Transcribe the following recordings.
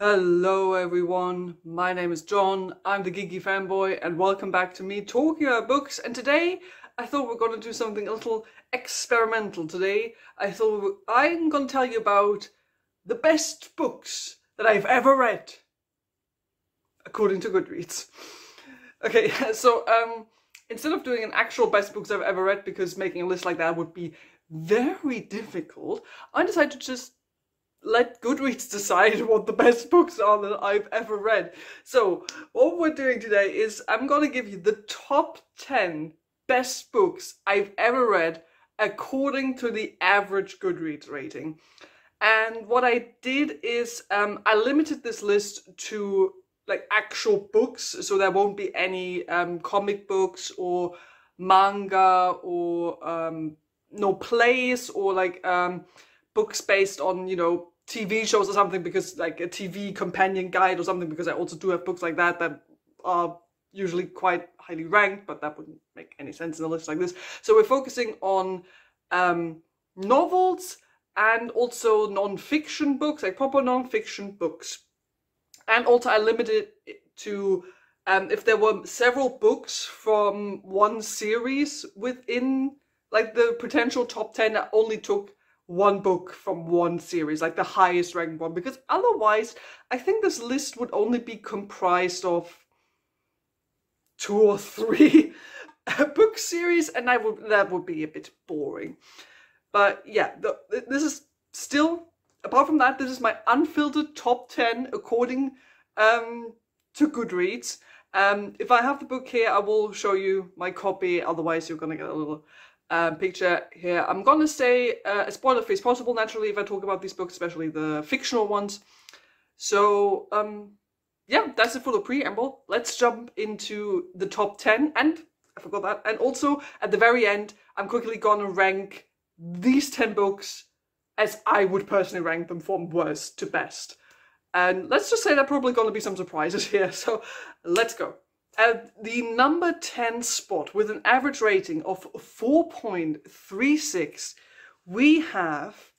Hello everyone, my name is John, I'm the Geeky Fanboy, and welcome back to me talking about books. And today I thought we're going to do something a little experimental. Today I'm going to tell you about the best books that I've ever read, according to Goodreads. Okay, so instead of doing an actual best books I've ever read, because making a list like that would be very difficult, I decided to just let Goodreads decide what the best books are that I've ever read. So what we're doing today is I'm going to give you the top 10 best books I've ever read according to the average Goodreads rating. And what I did is I limited this list to like actual books, so there won't be any comic books or manga or no plays or like books based on, you know, TV shows or something, because like a TV companion guide or something, because I also do have books like that that are usually quite highly ranked, but that wouldn't make any sense in a list like this. So we're focusing on novels and also non-fiction books, like proper non-fiction books. And also I limited it to if there were several books from one series within like the potential top 10, I only took one book from one series, like the highest ranked one, because otherwise I think this list would only be comprised of 2 or 3 book series, and that would be a bit boring. But yeah, this is still, apart from that, this is my unfiltered top 10 according to Goodreads. If I have the book here, I will show you my copy, otherwise you're gonna get a little picture here. I'm gonna stay as spoiler-free as possible, naturally, if I talk about these books, especially the fictional ones. So yeah, that's it for the preamble. Let's jump into the top 10, and I forgot that. And also at the very end, I'm quickly gonna rank these 10 books as I would personally rank them from worst to best. And let's just say there are probably gonna be some surprises here. So let's go. At the number 10 spot, with an average rating of 4.36, we have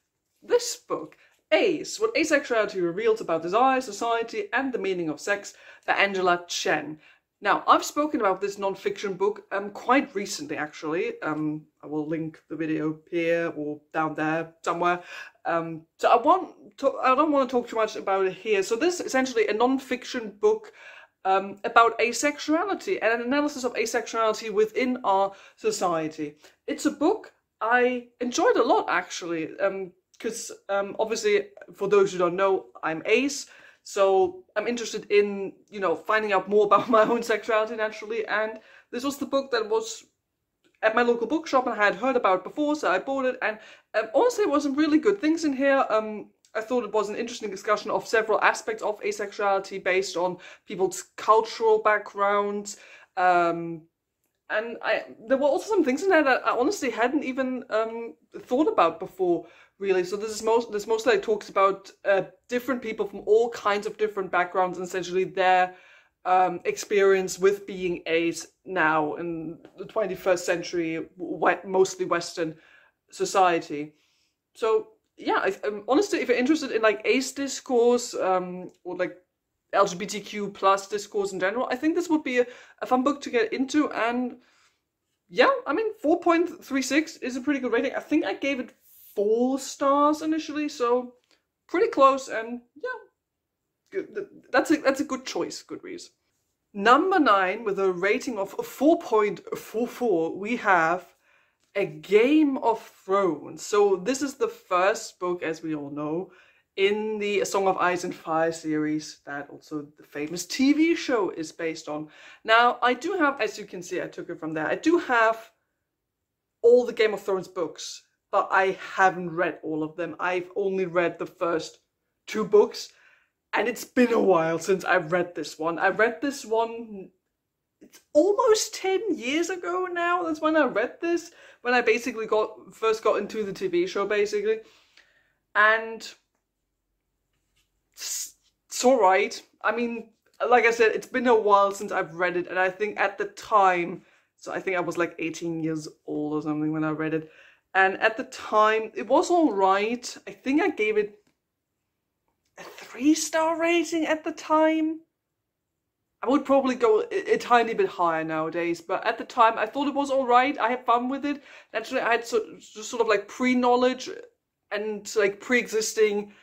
this book, Ace, What Asexuality Reveals About Desire, Society, and the Meaning of Sex, by Angela Chen. Now, I've spoken about this non-fiction book quite recently, actually. I will link the video here or down there somewhere. So I don't want to talk too much about it here. So this is essentially a non-fiction book about asexuality and an analysis of asexuality within our society. It's a book I enjoyed a lot, actually, because obviously, for those who don't know, I'm ace, so I'm interested in, you know, finding out more about my own sexuality, naturally, and this was the book that was at my local bookshop and I had heard about before, so I bought it, and honestly, there were some really good things in here. I thought it was an interesting discussion of several aspects of asexuality based on people's cultural backgrounds. And there were also some things in there that I honestly hadn't even thought about before, really. So this mostly talks about different people from all kinds of different backgrounds, and essentially their experience with being ace now in the 21st century, mostly Western society. So yeah, honestly, if you're interested in like ace discourse or like LGBTQ plus discourse in general, I think this would be a fun book to get into. And yeah, I mean, 4.36 is a pretty good rating. I think I gave it 4 stars initially, so pretty close. And yeah, that's a good choice, Goodreads. Number 9, with a rating of 4.44, we have A Game of Thrones. So this is the first book, as we all know, in the A Song of Ice and Fire series that also the famous TV show is based on. Now, I do have, as you can see, I took it from there, I do have all the Game of Thrones books, but I haven't read all of them. I've only read the first 2 books, and it's been a while since I've read this one. I read this one, it's almost 10 years ago now. That's when I read this, when I basically first got into the TV show, basically. And it's alright. I mean, like I said, it's been a while since I've read it, and I think at the time, so I think I was like 18 years old or something when I read it, and at the time, it was alright. I think I gave it a 3 3-star rating at the time. I would probably go a tiny bit higher nowadays, but at the time I thought it was alright. I had fun with it. Naturally, I had sort of like pre-knowledge and like pre-existing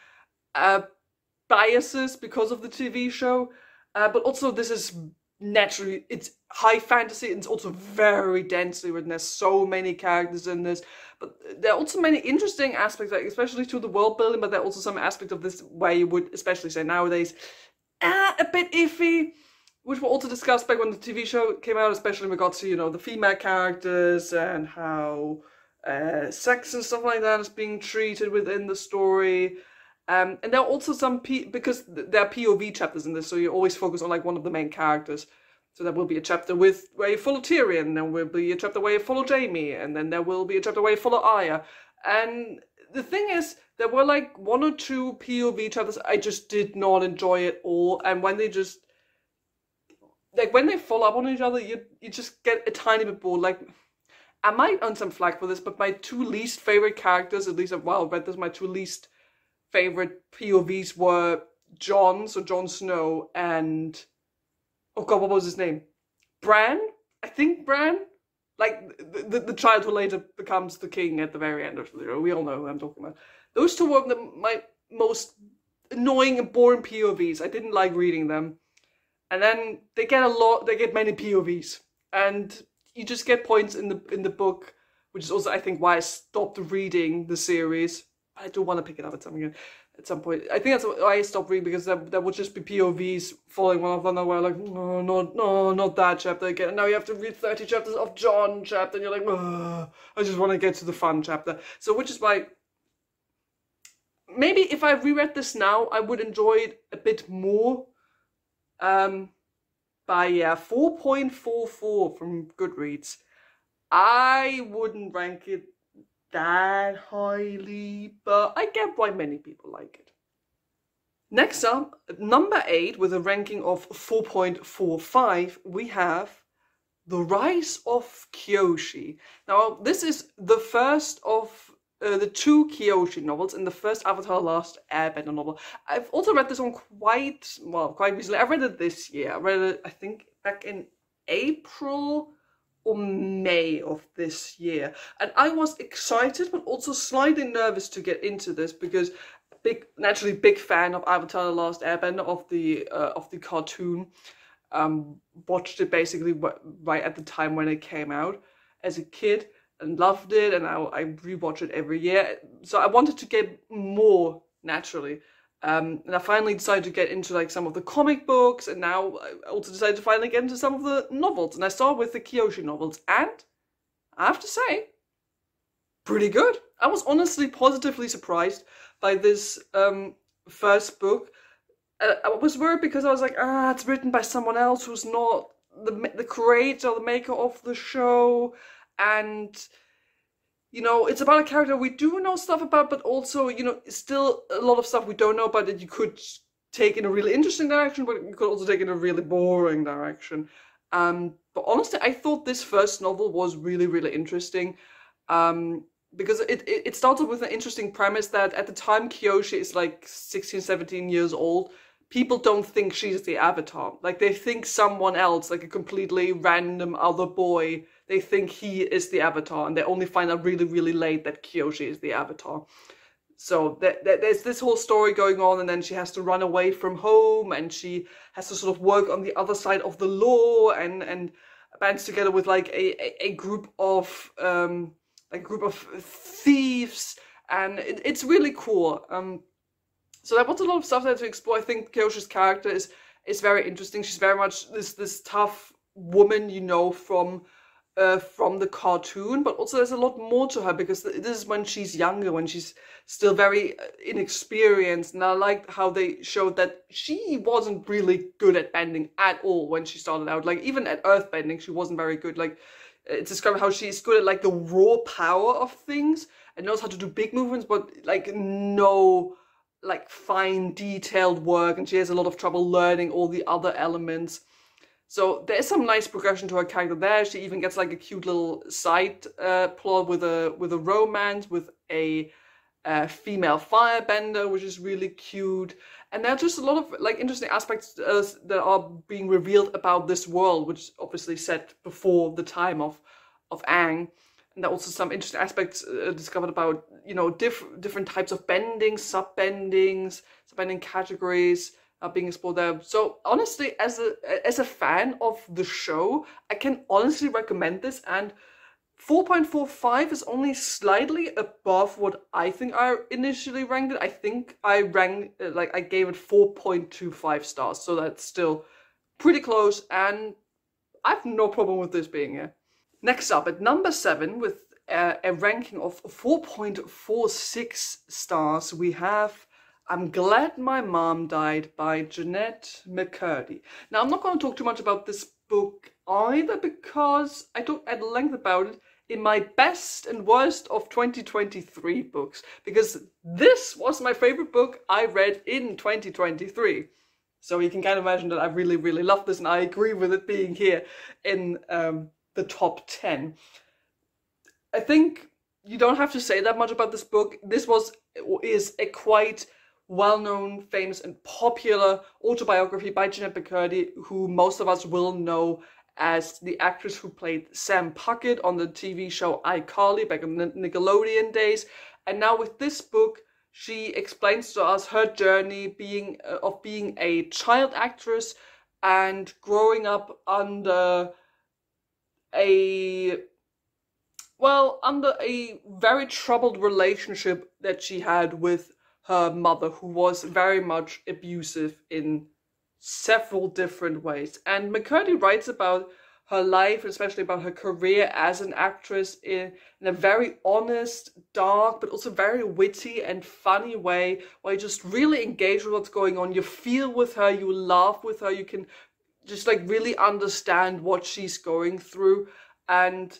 biases because of the TV show. But also this is naturally, it's high fantasy, and it's also very densely written. There's so many characters in this, but there are also many interesting aspects, like especially to the world building, but there are also some aspects of this where you would especially say nowadays, a bit iffy, which were also discussed back when the TV show came out, especially in regards to, you know, the female characters and how sex and stuff like that is being treated within the story. And there are also some, because there are POV chapters in this, so you always focus on like one of the main characters. So there will be a chapter where you follow Tyrion, there will be a chapter where you follow Jaime, and then there will be a chapter where you follow Arya. And the thing is, there were like 1 or 2 POV chapters I just did not enjoy at all. And when they just, like when they follow up on each other, you just get a tiny bit bored. Like, I might earn some flack for this, but my 2 least favorite characters, at least I've read this, my 2 least favorite POVs were Jon, so Jon Snow, and oh god, what was his name? Bran? I think Bran? Like the child who later becomes the king at the very end of the show. We all know who I'm talking about. Those 2 were my most annoying and boring POVs. I didn't like reading them. And then they get many POVs. And you just get points in the book, which is also I think why I stopped reading the series. I do want to pick it up at some point. I think that's why I stopped reading, because there would just be POVs following one of them, where like, no, not that chapter again. And now you have to read 30 chapters of Jon chapter, and you're like, I just want to get to the fun chapter. So which is why maybe if I reread this now, I would enjoy it a bit more. By 4.44 from Goodreads. I wouldn't rank it that highly, but I get why many people like it. Next up, number 8 with a ranking of 4.45, we have The Rise of Kyoshi. Now, this is the first of the 2 Kyoshi novels in the first Avatar: The Last Airbender novel. I've also read this one quite recently. I read it this year. I read it, I think, back in April or May of this year, and I was excited but also slightly nervous to get into this, because naturally big fan of Avatar: The Last Airbender, of the cartoon. Watched it basically right at the time when it came out as a kid and loved it, and I rewatch it every year. So I wanted to get more, naturally. And I finally decided to get into like some of the comic books, and now I also decided to finally get into some of the novels. And I started with the Kyoshi novels, and I have to say, pretty good. I was honestly positively surprised by this first book. I was worried because I was like, it's written by someone else who's not the creator or the maker of the show, and you know, it's about a character we do know stuff about, but also, you know, still a lot of stuff we don't know about that you could take in a really interesting direction, but you could also take in a really boring direction. But honestly, I thought this first novel was really, really interesting, because it started with an interesting premise that at the time Kyoshi is like 16, 17 years old. People don't think she's the Avatar. Like, they think someone else, like a completely random other boy, they think he is the Avatar, and they only find out really, really late that Kyoshi is the Avatar. So there's this whole story going on, and then she has to run away from home, and she has to sort of work on the other side of the law, and bands together with like a group of thieves, and it's really cool. So there was a lot of stuff there to explore. I think Kyoshi's character is very interesting. She's very much this tough woman, you know, from the cartoon, but also there's a lot more to her, because this is when she's younger, when she's still very inexperienced. And I liked how they showed that she wasn't really good at bending at all when she started out. Like, even at earth bending, she wasn't very good. Like, it's described how she's good at like the raw power of things and knows how to do big movements, but like no like fine detailed work, and she has a lot of trouble learning all the other elements. So there is some nice progression to her character there. She even gets like a cute little side plot with a romance with a female firebender, which is really cute. And there are just a lot of like interesting aspects that are being revealed about this world, which is obviously set before the time of Aang. And there are also some interesting aspects discovered about, you know, different types of bending, sub-bending categories are being explored there. So honestly, as a fan of the show, I can honestly recommend this, and 4.45 is only slightly above what I think I initially ranked it. I think I gave it 4.25 stars, so that's still pretty close, and I have no problem with this being here. Next up, at number 7, with a ranking of 4.46 stars, we have I'm Glad My Mom Died by Jeanette McCurdy. Now, I'm not going to talk too much about this book either, because I talked at length about it in my best and worst of 2023 books, because this was my favorite book I read in 2023. So you can kind of imagine that I really, really love this, and I agree with it being here in the top 10. I think you don't have to say that much about this book. This is a quite well-known, famous, and popular autobiography by Jeanette McCurdy, who most of us will know as the actress who played Sam Puckett on the TV show iCarly back in the Nickelodeon days. And now with this book, she explains to us her journey of being a child actress and growing up under a very troubled relationship that she had with her mother, who was very much abusive in several different ways. And McCurdy writes about her life, especially about her career as an actress, in a very honest, dark, but also very witty and funny way, where you just really engage with what's going on. You feel with her, you laugh with her, you can just like really understand what she's going through. And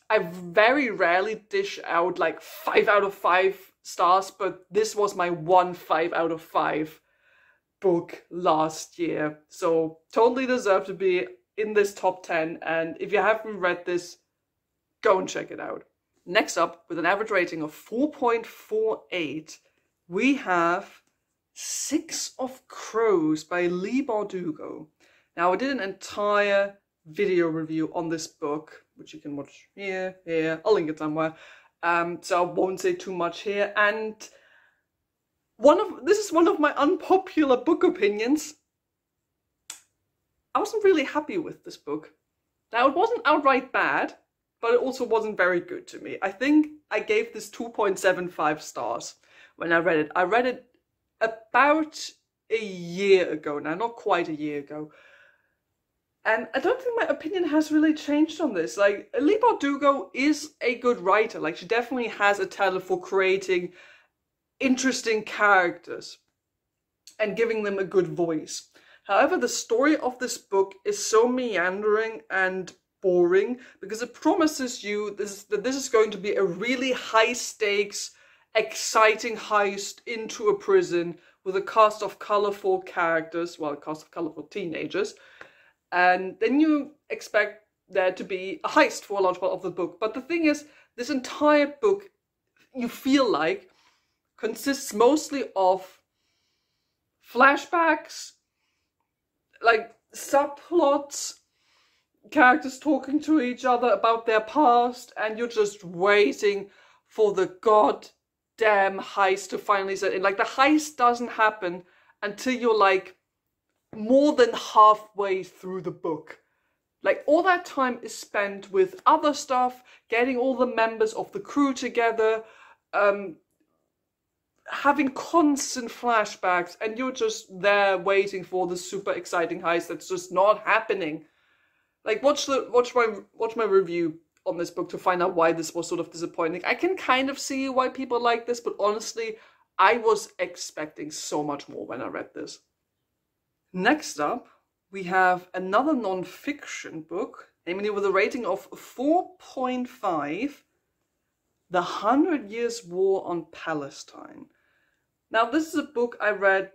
I very rarely dish out like 5 out of 5 stars, but this was my 5 out of 5 book last year. So totally deserved to be in this top 10. And if you haven't read this, go and check it out. Next up, with an average rating of 4.48, we have 6 of Crows by Leigh Bardugo. Now, I did an entire video review on this book, which you can watch here, I'll link it somewhere. So I won't say too much here. And this is one of my unpopular book opinions. I wasn't really happy with this book. Now, it wasn't outright bad, but it also wasn't very good to me. I think I gave this 2.75 stars when I read it. I read it about a year ago now, not quite a year ago. And I don't think my opinion has really changed on this. Like, Leigh Bardugo is a good writer. Like, she definitely has a talent for creating interesting characters and giving them a good voice. However, the story of this book is so meandering and boring, because it promises you that this is going to be a really high stakes, exciting heist into a prison with a cast of colorful characters, well, a cast of colorful teenagers. And then you expect there to be a heist for a large part of the book. But the thing is, this entire book, you feel like, consists mostly of flashbacks, like subplots, characters talking to each other about their past, and you're just waiting for the goddamn heist to finally set in. Like, the heist doesn't happen until you're like more than halfway through the book. Like, all that time is spent with other stuff, getting all the members of the crew together, having constant flashbacks, and you're just there waiting for the super exciting heist that's just not happening. Like, watch my review on this book to find out why this was sort of disappointing. I can kind of see why people like this, but honestly, I was expecting so much more when I read this. Next up, we have another non-fiction book, namely with a rating of 4.5, The 100 Years' War on Palestine. Now, this is a book I read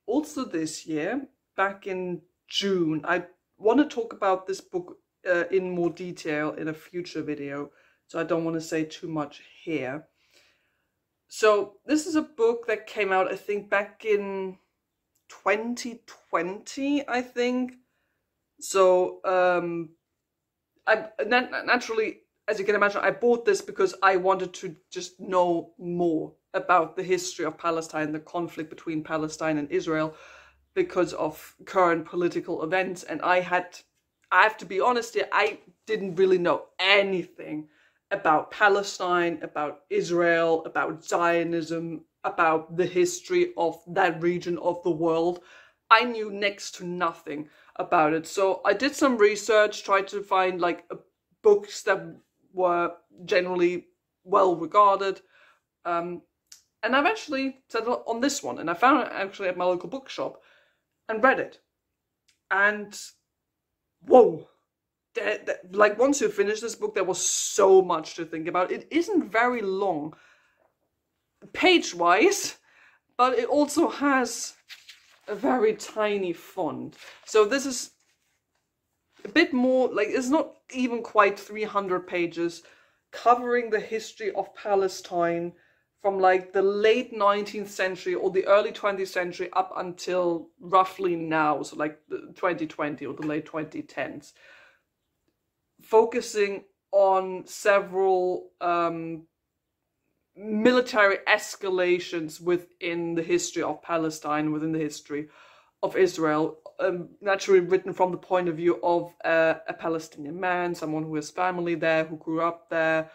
also this year, back in June. I want to talk about this book in more detail in a future video, so I don't want to say too much here. So, this is a book that came out, I think, back in 2020, I think. So I naturally, as you can imagine, I bought this because I wanted to just know more about the history of Palestine, the conflict between Palestine and Israel, because of current political events. And I have to be honest here, I didn't really know anything about Palestine, about Israel, about Zionism, about the history of that region of the world. I knew next to nothing about it. So I did some research, tried to find like books that were generally well regarded. And I've actually settled on this one, and I found it actually at my local bookshop and read it. And whoa, like once you finish this book, there was so much to think about. It isn't very long page-wise, but it also has a very tiny font. So this is a bit more, like, it's not even quite 300 pages, covering the history of Palestine from like the late 19th century or the early 20th century up until roughly now, so like the 2020 or the late 2010s, focusing on several military escalations within the history of Palestine, within the history of Israel, naturally written from the point of view of a Palestinian man, someone who has family there, who grew up there,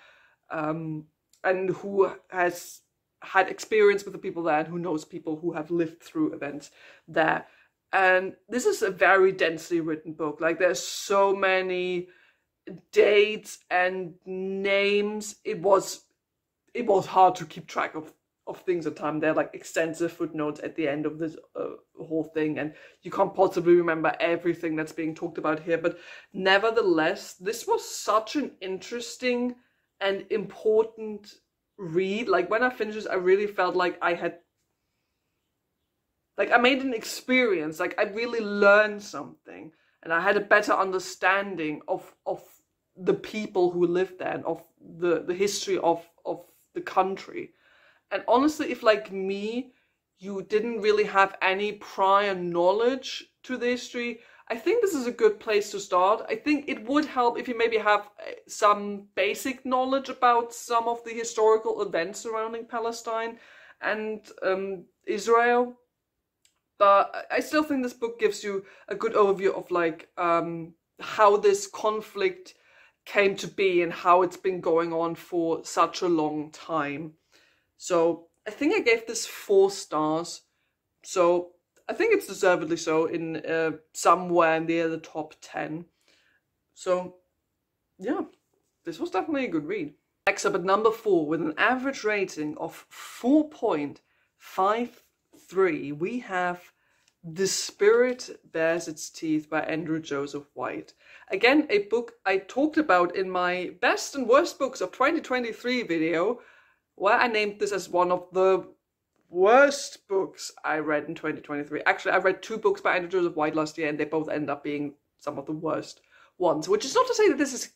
and who has had experience with the people there, and who knows people who have lived through events there. And this is a very densely written book. Like, there's so many dates and names. It was hard to keep track of things at the time. There are like extensive footnotes at the end of this whole thing, and you can't possibly remember everything that's being talked about here. But nevertheless, this was such an interesting and important read. Like, when I finished this, I really felt like I made an experience. Like, I really learned something, and I had a better understanding of the people who lived there, and of the history of the country. And honestly, if like me, you didn't really have any prior knowledge to the history, I think this is a good place to start. I think it would help if you maybe have some basic knowledge about some of the historical events surrounding Palestine and Israel. But I still think this book gives you a good overview of like how this conflict came to be and how it's been going on for such a long time. So I think I gave this 4 stars. So I think it's deservedly so, in somewhere near the top 10. So yeah, this was definitely a good read. Next up at number 4, with an average rating of 4.53, we have The Spirit Bares Its Teeth by Andrew Joseph White. Again, a book I talked about in my best and worst books of 2023 video, where I named this as one of the worst books I read in 2023. Actually, I read 2 books by Andrew Joseph White last year, and they both end up being some of the worst ones. Which is not to say that this is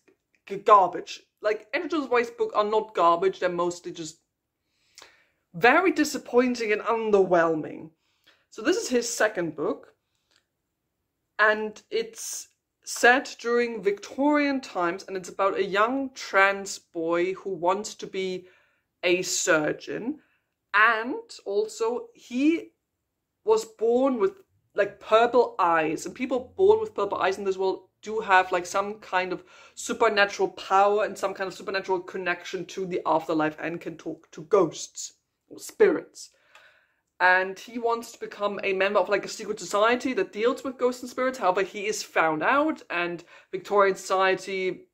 garbage. Like, Andrew Joseph White's books are not garbage, they're mostly just very disappointing and underwhelming. So this is his second book, and it's set during Victorian times, and it's about a young trans boy who wants to be a surgeon, and also he was born with like purple eyes, and people born with purple eyes in this world do have like some kind of supernatural power and some kind of supernatural connection to the afterlife, and can talk to ghosts or spirits. And he wants to become a member of like a secret society that deals with ghosts and spirits. However, he is found out, and Victorian society,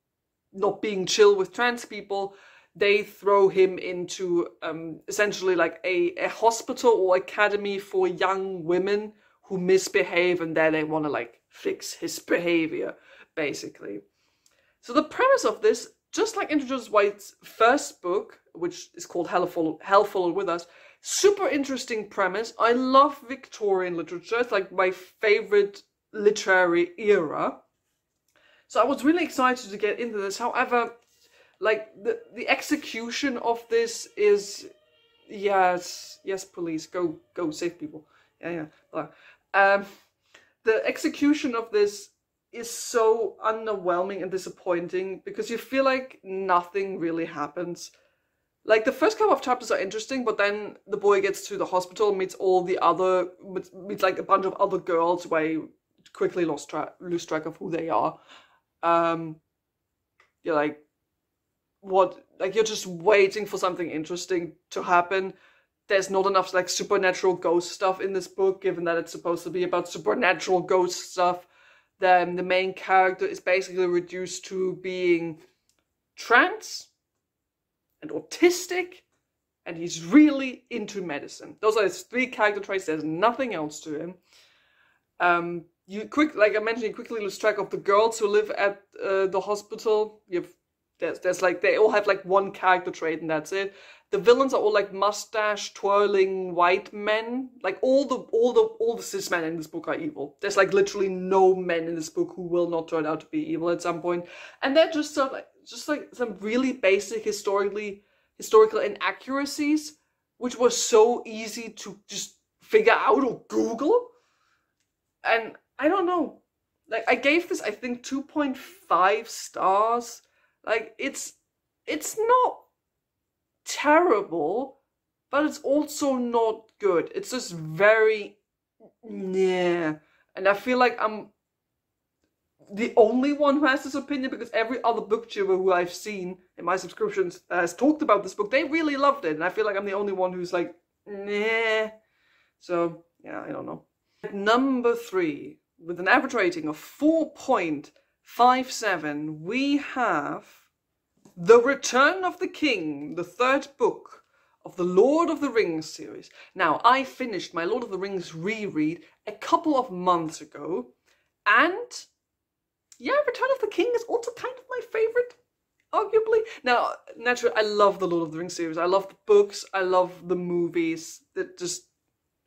not being chill with trans people, they throw him into essentially like a hospital or academy for young women who misbehave, and there they want to like fix his behavior, basically. So the premise of this, just like Andrew Joseph White's first book, which is called Hell Followed With Us, super interesting premise. I love Victorian literature. It's like my favorite literary era. So I was really excited to get into this. However, like the execution of this is, yes, police, go save people. Yeah. The execution of this is so underwhelming and disappointing because you feel like nothing really happens. Like, the first couple of chapters are interesting, but then the boy gets to the hospital, meets like a bunch of other girls where you quickly lose track of who they are. You're like, what? Like, you're just waiting for something interesting to happen. There's not enough like supernatural ghost stuff in this book, given that it's supposed to be about supernatural ghost stuff. Then the main character is basically reduced to being trans and autistic, and he's really into medicine. Those are his 3 character traits. There's nothing else to him. Like I mentioned, you quickly lose track of the girls who live at the hospital. There's like, they all have like 1 character trait, and that's it. The villains are all like mustache twirling white men. Like all the cis men in this book are evil. There's like literally no men in this book who will not turn out to be evil at some point. And they're just like some really basic historical inaccuracies, which was so easy to just figure out or Google. And I don't know. Like, I gave this, I think, 2.5 stars. Like, it's not terrible, but it's also not good. It's just very, yeah. And I feel like I'm the only one who has this opinion, because every other booktuber who I've seen in my subscriptions has talked about this book. They really loved it, and I feel like I'm the only one who's like, nah. So, yeah, I don't know. At number 3, with an average rating of 4.57, we have The Return of the King, the 3rd book of the Lord of the Rings series. Now, I finished my Lord of the Rings reread a couple of months ago, and yeah, Return of the King is also kind of my favorite, arguably. Now, naturally, I love the Lord of the Rings series. I love the books. I love the movies. That just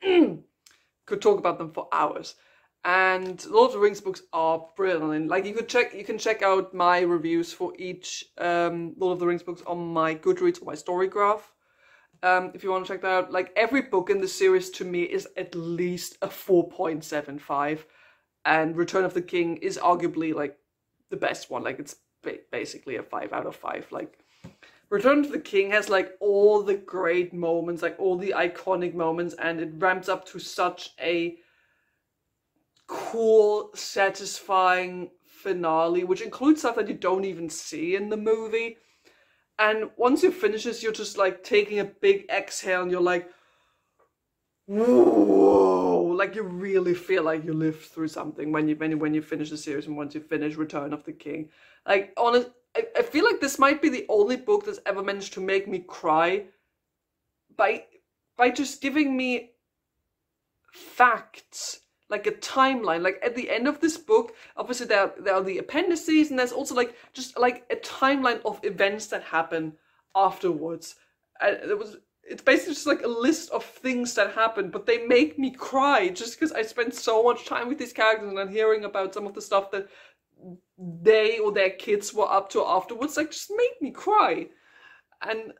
could talk about them for hours. And Lord of the Rings books are brilliant. Like, you can check out my reviews for each Lord of the Rings books on my Goodreads or my story graph. If you want to check that out. Like, every book in the series to me is at least a 4.75. And Return of the King is arguably like the best one. Like, it's basically a 5 out of 5. Like, Return of the King has like all the great moments, like all the iconic moments, and it ramps up to such a cool, satisfying finale, which includes stuff that you don't even see in the movie. And once you finish this, you're just like taking a big exhale, and you're like, whoa, like you really feel like you lived through something when you finish the series, and once you finish Return of the King. Like, honest, I feel like this might be the only book that's ever managed to make me cry by just giving me facts, like a timeline. Like, at the end of this book, obviously there are the appendices, and there's also like just like a timeline of events that happen afterwards. It's basically just like a list of things that happened, but they make me cry just because I spent so much time with these characters, and I'm hearing about some of the stuff that they or their kids were up to afterwards. Like, just made me cry. And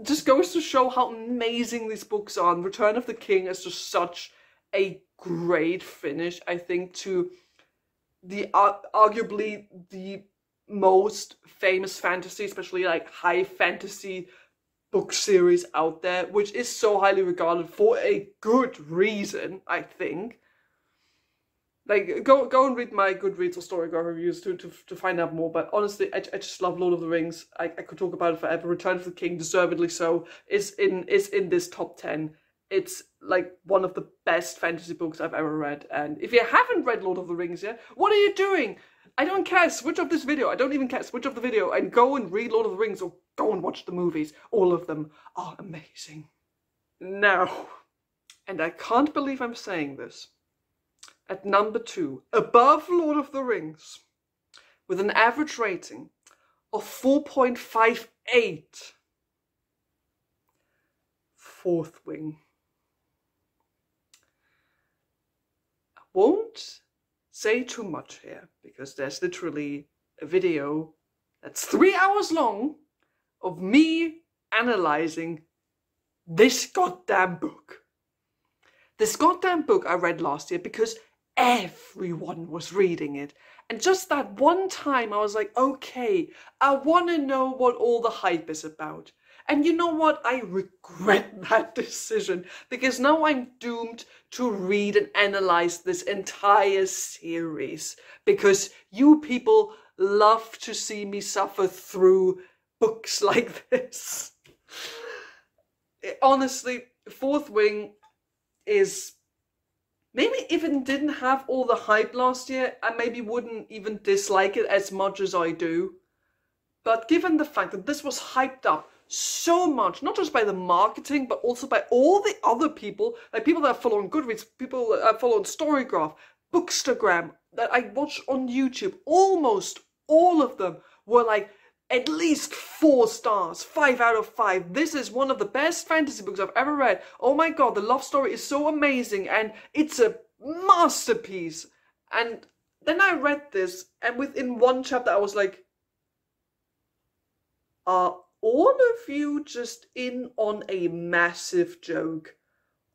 just goes to show how amazing these books are. And Return of the King is just such a great finish, I think, to the arguably the most famous fantasy, especially like high fantasy book series out there, which is so highly regarded for a good reason, I think. Like, go and read my Goodreads or Storygraph reviews to find out more. But honestly, I just love Lord of the Rings. I could talk about it forever. Return of the King, deservedly so, is in this top 10. It's like one of the best fantasy books I've ever read. And if you haven't read Lord of the Rings yet, what are you doing? I don't care. Switch off this video. I don't even care. Switch off the video and go and read Lord of the Rings, or go and watch the movies. All of them are amazing. Now, and I can't believe I'm saying this, at number 2, above Lord of the Rings, with an average rating of 4.58, Fourth Wing. I won't say too much here, because there's literally a video that's 3 hours long of me analyzing this goddamn book. This goddamn book I read last year because everyone was reading it. And just that one time I was like, okay, I want to know what all the hype is about. And you know what? I regret that decision because now I'm doomed to read and analyze this entire series because you people love to see me suffer through books like this. Honestly, Fourth Wing is... Maybe if it didn't have all the hype last year, I maybe wouldn't even dislike it as much as I do. But given the fact that this was hyped up so much, not just by the marketing, but also by all the other people, like people that follow on Goodreads, people that follow on Storygraph, Bookstagram, that I watch on YouTube, almost all of them were like at least 4 stars, 5 out of 5. This is one of the best fantasy books I've ever read. Oh my god, the love story is so amazing and it's a masterpiece. And then I read this and within one chapter I was like, are all of you just in on a massive joke?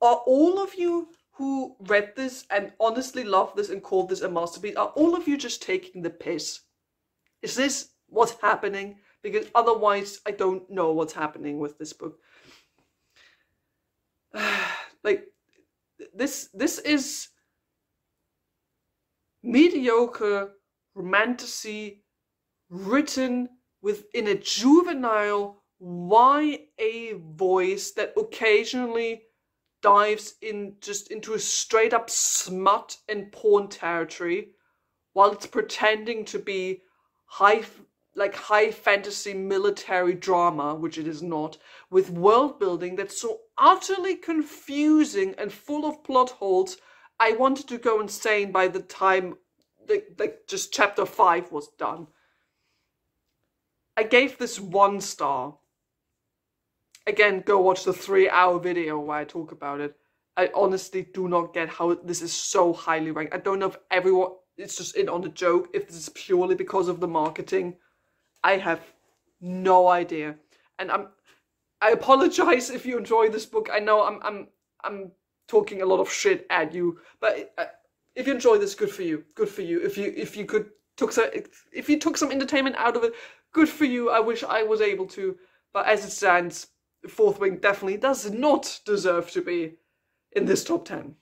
Are all of you who read this and honestly love this and called this a masterpiece, are all of you just taking the piss? Is this what's happening? Because otherwise I don't know what's happening with this book. Like, this is mediocre romantasy written within a juvenile YA voice that occasionally dives in just into a straight up smut and porn territory while it's pretending to be high fantasy military drama, which it is not, with world building that's so utterly confusing and full of plot holes. I wanted to go insane by the time just chapter 5 was done. I gave this 1 star. Again, go watch the 3-hour video where I talk about it. I honestly do not get how this is so highly ranked. I don't know if everyone is just in on the joke, if this is purely because of the marketing. I have no idea. And I apologize if you enjoy this book. I know I'm talking a lot of shit at you, but if you enjoy this, good for you. Good for you. If you took some entertainment out of it, good for you. I wish I was able to, but as it stands, Fourth Wing definitely does not deserve to be in this top 10.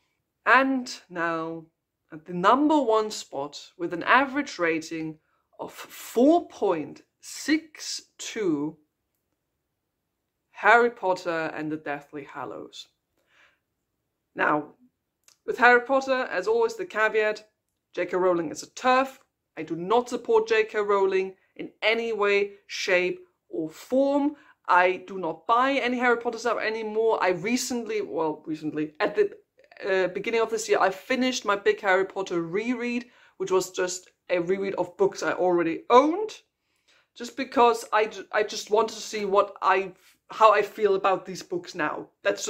And now, at the number 1 spot, with an average rating of 4.62, Harry Potter and the Deathly Hallows. Now, with Harry Potter, as always, the caveat, J.K. Rowling is a TERF. I do not support J.K. Rowling in any way, shape, or form. I do not buy any Harry Potter stuff anymore. At the beginning of this year, I finished my big Harry Potter reread, which was just a reread of books I already owned, just because I just wanted to see how I feel about these books now. That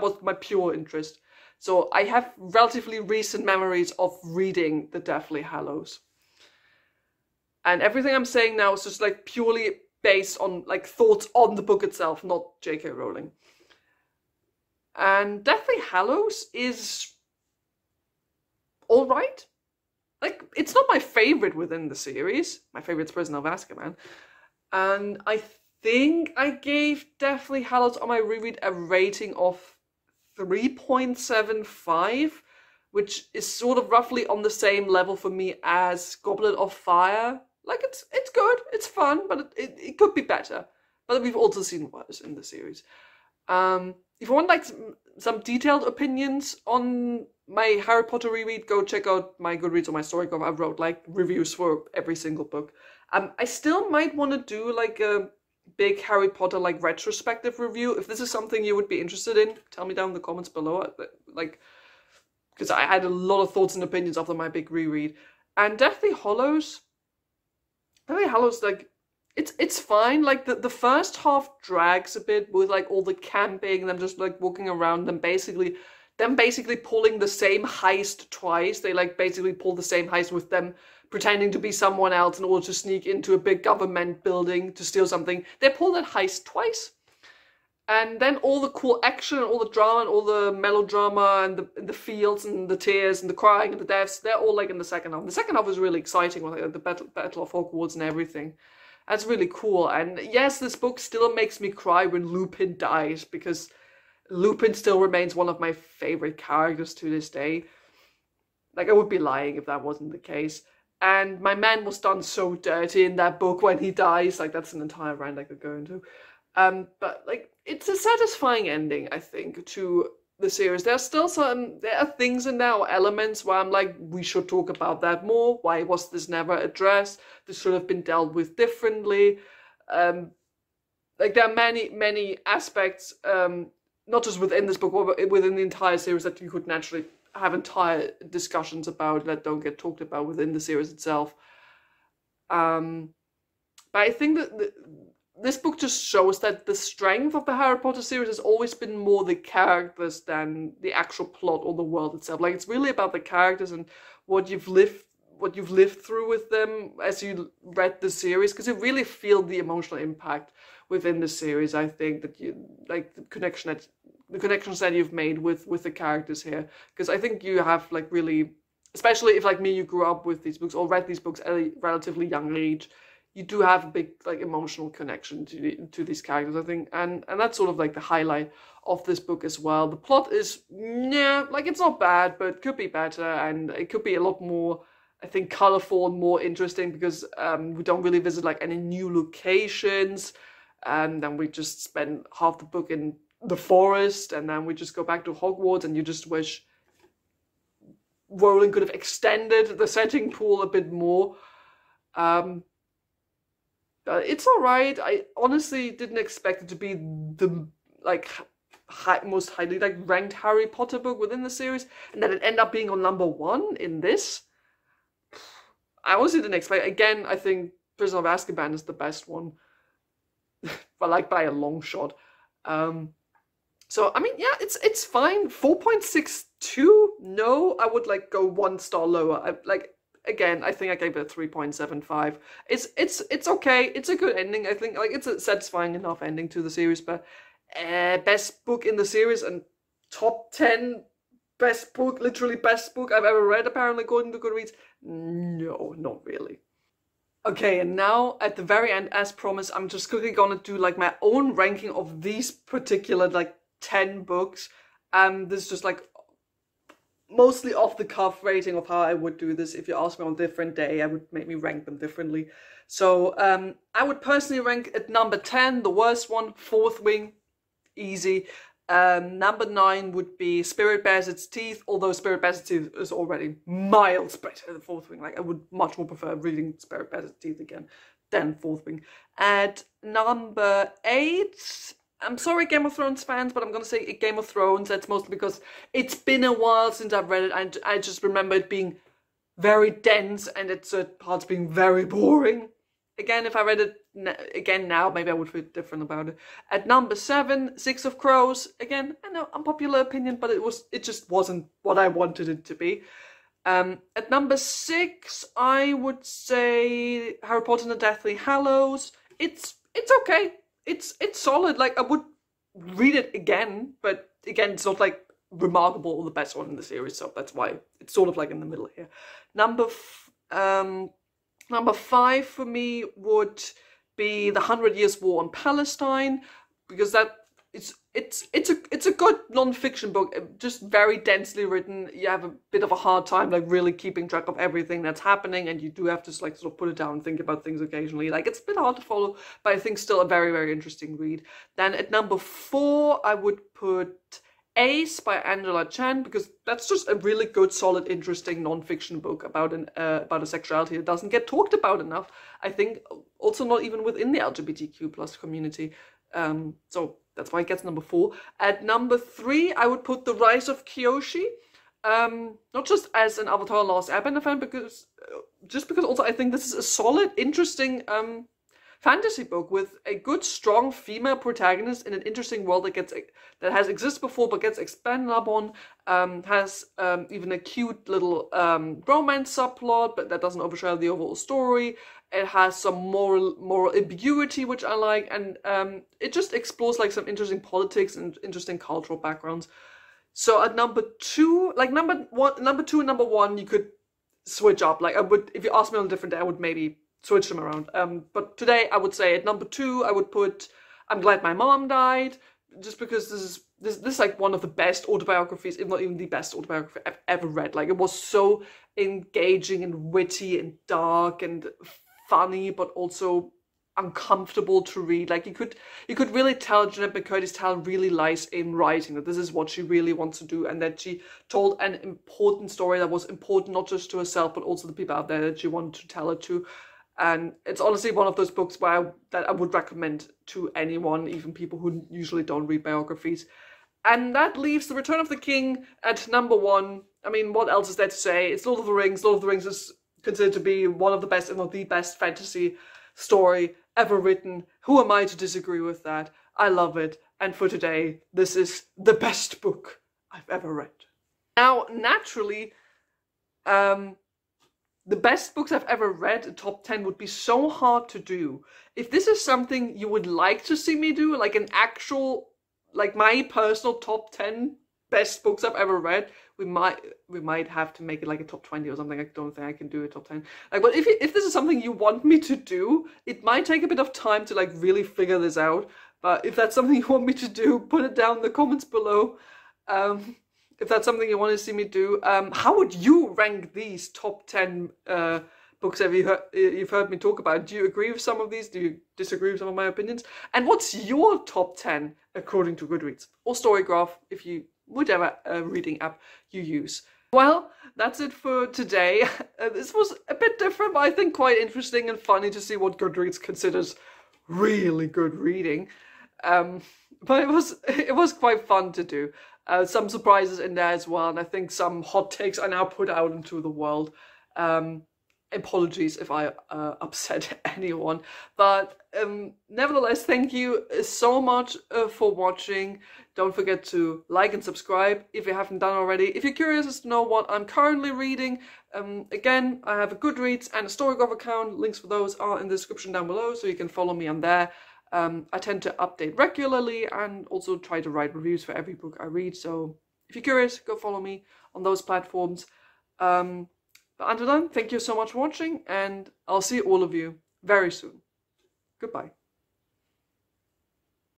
was my pure interest. So I have relatively recent memories of reading The Deathly Hallows. And everything I'm saying now is just like purely based on like thoughts on the book itself, not J.K. Rowling. And Deathly Hallows is alright. Like, it's not my favorite within the series. My favorite's Prisoner of Azkaban. And I think I gave Deathly Hallows on my reread a rating of 3.75, which is sort of roughly on the same level for me as Goblet of Fire. Like, it's good, it's fun, but it could be better. But we've also seen worse in the series. If you want like some detailed opinions on my Harry Potter reread, go check out my Goodreads or my Storygraph. I wrote like reviews for every single book. I still might want to do like a big Harry Potter like retrospective review. If this is something you would be interested in, tell me down in the comments below. Like, because I had a lot of thoughts and opinions after my big reread. And Deathly Hallows, like, it's fine. Like the first half drags a bit with like all the camping, them just like walking around, them basically pulling the same heist twice. They like basically pull the same heist with them pretending to be someone else in order to sneak into a big government building to steal something. They pull that heist twice. And then all the cool action and all the drama and all the melodrama and the feels and the tears and the crying and the deaths, they're all like in the second half. The second half is really exciting, like the Battle of Hogwarts and everything. That's really cool. And yes, this book still makes me cry when Lupin dies, because Lupin still remains one of my favorite characters to this day. Like, I would be lying if that wasn't the case. And my man was done so dirty in that book when he dies. Like, that's an entire rant I could go into. But like, it's a satisfying ending, I think, to the series. There are things in there, or elements where I'm like, we should talk about that more. Why was this never addressed? This should have been dealt with differently. Like, there are many aspects, not just within this book, but within the entire series, that you could naturally have entire discussions about that don't get talked about within the series itself. But I think that this book just shows that the strength of the Harry Potter series has always been more the characters than the actual plot or the world itself. Like, it's really about the characters and what you've lived through with them as you read the series, because you really feel the emotional impact within the series. I think that you like the connections that you've made with the characters here, because I think you have like really, especially if like me, you grew up with these books or read these books at a relatively young age, you do have a big like emotional connection to these characters, I think, and that's sort of like the highlight of this book as well. The plot is, yeah, like, it's not bad, but could be better, and it could be a lot more, I think, colorful and more interesting, because we don't really visit like any new locations, and then we just spend half the book in the forest, and then we just go back to Hogwarts, and you just wish Rowling could have extended the setting pool a bit more. It's alright. I honestly didn't expect it to be the like most highly like ranked Harry Potter book within the series, and then it ended up being on #1 in this. I honestly didn't expect. Again, I think Prisoner of Azkaban is the best one, but like by a long shot. So I mean, yeah, it's fine. 4.62. No, I would like go 1 star lower. Again, I think I gave it a 3.75. It's okay. It's a good ending. I think like it's a satisfying enough ending to the series. But best book in the series and top 10 best book, literally best book I've ever read, apparently, according to Goodreads. No, not really. Okay, and now at the very end, as promised, I'm just quickly gonna do like my own ranking of these particular like 10 books. This is just like mostly off the cuff rating of how I would do this. If you ask me on a different day, I would maybe rank them differently. So I would personally rank at number 10, the worst one, Fourth Wing, easy. Number 9 would be Spirit Bears Its Teeth, although Spirit Bears Its Teeth is already miles better than Fourth Wing. Like, I would much more prefer reading Spirit Bears Its Teeth again than Fourth Wing. At number 8, I'm sorry, Game of Thrones fans, but I'm going to say Game of Thrones. That's mostly because it's been a while since I've read it, and I just remember it being very dense and at certain parts being very boring. Again, if I read it again now, maybe I would feel different about it. At number 7, Six of Crows. Again, I know, unpopular opinion, but it just wasn't what I wanted it to be. At number 6, I would say Harry Potter and the Deathly Hallows. It's okay. It's solid. Like, I would read it again, but again, it's not like remarkable or the best one in the series, so that's why it's sort of like in the middle here. Number 5 for me would be The 100 Years' War on Palestine, because that it's a good non-fiction book, just very densely written. You have a bit of a hard time like really keeping track of everything that's happening, and you do have to like sort of put it down and think about things occasionally. Like, it's a bit hard to follow, but I think still a very, very interesting read. Then at number 4, I would put Ace by Angela Chen, because that's just a really good, solid, interesting non-fiction book about a sexuality that doesn't get talked about enough. I think also not even within the LGBTQ+ community. So that's why it gets number 4. At number 3, I would put The Rise of Kyoshi. Not just as an Avatar Last Airbender fan, because also I think this is a solid, interesting fantasy book with a good, strong female protagonist in an interesting world that has existed before but gets expanded upon. Has even a cute little romance subplot, but that doesn't overshadow the overall story. It has some moral ambiguity, which I like, and it just explores like some interesting politics and interesting cultural backgrounds. So at number two, like number two and number one, you could switch up. Like I would, if you asked me on a different day, I would maybe switch them around. But today I would say at number two, I would put I'm Glad My Mom Died, just because this is like one of the best autobiographies, if not even the best autobiography I've ever read. Like it was so engaging and witty and dark and funny, but also uncomfortable to read. Like you could really tell Jeanette McCurdy's talent really lies in writing, that this is what she really wants to do, and that she told an important story that was important not just to herself but also the people out there that she wanted to tell it to. And it's honestly one of those books that I would recommend to anyone, even people who usually don't read biographies. And that leaves The Return of the King at number one. I mean, what else is there to say? It's Lord of the Rings. Lord of the Rings is considered to be one of the best, if not the best, fantasy story ever written. Who am I to disagree with that? I love it. And for today, this is the best book I've ever read. Now, naturally, the best books I've ever read, a top 10, would be so hard to do. If this is something you would like to see me do, like an actual, like my personal top 10 best books I've ever read, we might have to make it like a top 20 or something. I don't think I can do a top 10. Like, but if this is something you want me to do, it might take a bit of time to like really figure this out. But if that's something you want me to do, put it down in the comments below. If that's something you want to see me do, how would you rank these top 10 books you've heard me talk about? Do you agree with some of these? Do you disagree with some of my opinions? And what's your top 10 according to Goodreads or Storygraph, if you whatever reading app you use? Well, that's it for today. This was a bit different, but I think quite interesting and funny to see what Goodreads considers really good reading. But it was quite fun to do. Some surprises in there as well, and I think some hot takes are now put out into the world. Apologies if I upset anyone, but nevertheless, thank you so much for watching. Don't forget to like and subscribe if you haven't done already. If you're curious as to know what I'm currently reading, again, I have a Goodreads and a Storygraph account. Links for those are in the description down below, so you can follow me on there. I tend to update regularly and also try to write reviews for every book I read. So if you're curious, go follow me on those platforms. But until then, thank you so much for watching, and I'll see all of you very soon. Goodbye.